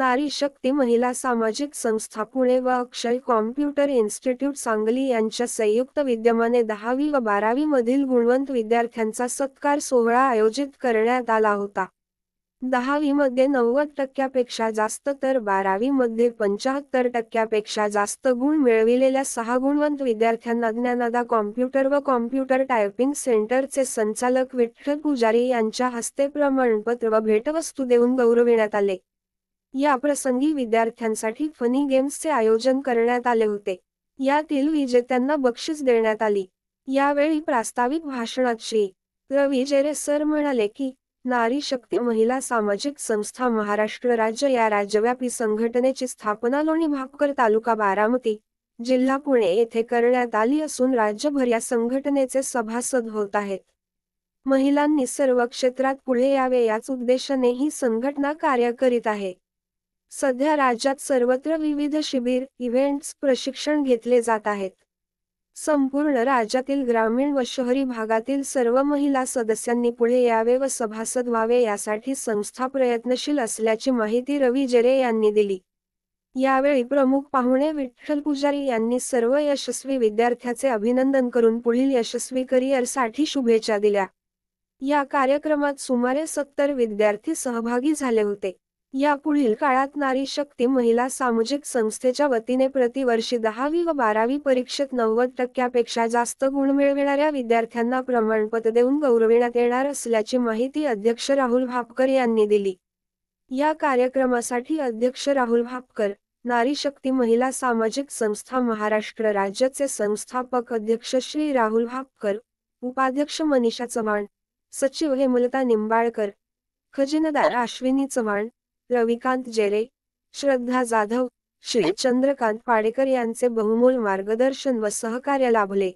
नारी शक्ती महिला सामाजिक संस्था पुणे व अक्षय कॉम्प्युटर इन्स्टिट्यूट सांगली यांच्या संयुक्त विद्यमाने 10वी व 12वी मधील गुणवंत विद्यार्थ्यांचा सत्कार सोहळा आयोजित करण्यात आला होता। 10वी मध्ये 90% जास्त तर 12वी मध्ये 75% जास्त गुण मिळविलेल्या 6 गुणवंत विद्यार्थ्यांना ज्ञानदा कॉम्प्युटर व कॉम्प्युटर टायपिंग सेंटरचे संचालक विठ्ठल पुजारी यांच्या हस्ते प्रमाणपत्र व भेटवस्तू देऊन गौरविण्यात आले। या प्रसंगी विद्यार्थ्यांसाठी फनी गेम्सचे आयोजन करण्यात आले होते। यातील विजेत्यांना बक्षीस देण्यात आली। यावेळी प्रास्ताविक भाषणात श्री. रवी जेरे सर म्हणाले की नारी शक्ती महिला सामाजिक संस्था महाराष्ट्र राज्य या राज्यव्यापी संघटनेची स्थापना लोणी भापकर तालुका बारामती, जिल्हा पुणे येथे करण्यात आली असून राज्यभर या संघटनेचे सभासद होत आहेत। महिलांनी सर्व क्षेत्रात पुढे यावे याच उद्देशाने ही संघटना कार्य करीत आहे। सध्या राज्यात सर्वत्र विविध शिबिर, इव्हेंट्स, प्रशिक्षण घेतले जात आहेत। संपूर्ण राज्यातील ग्रामीण व शहरी भागातील सर्व महिला सदस्यांनी पुढे यावे व सभासद व्हावे यासाठी संस्था प्रयत्नशील असल्याची माहिती रवी जेरे यांनी दिली। यावेळी प्रमुख पाहुणे विठ्ठल पुजारी यांनी सर्व यशस्वी विद्यार्थ्याचे अभिनंदन करून पुढील यशस्वी करिअरसाठी शुभेच्छा दिल्या। या कार्यक्रमात सुमारे 70 विद्यार्थी सहभागी झाले होते। यापुढील काळात नारी शक्ती महिला सामाजिक संस्थेच्या वतीने प्रतिवर्षी 10वी व 12वी परीक्षेत 90%पेक्षा जास्त गुण मिळविणाऱ्या विद्यार्थ्यांना प्रमाणपत्र देऊन गौरविण्यात येणार असल्याची माहिती अध्यक्ष राहुल भापकर यांनी दिली। या कार्यक्रमासाठी अध्यक्ष राहुल भापकर, नारी शक्ती महिला सामाजिक संस्था महाराष्ट्र राज्याचे संस्थापक अध्यक्ष श्री राहुल भापकर, उपाध्यक्ष मनीषा चव्हाण, सचिव हेमलता निंबाळकर, खजिनदार अश्विनी चव्हाण, रविकांत जेरे, श्रद्धा जाधव, श्री चंद्रकांत पाडेकर यांचे बहुमोल मार्गदर्शन व सहकार्य लाभले।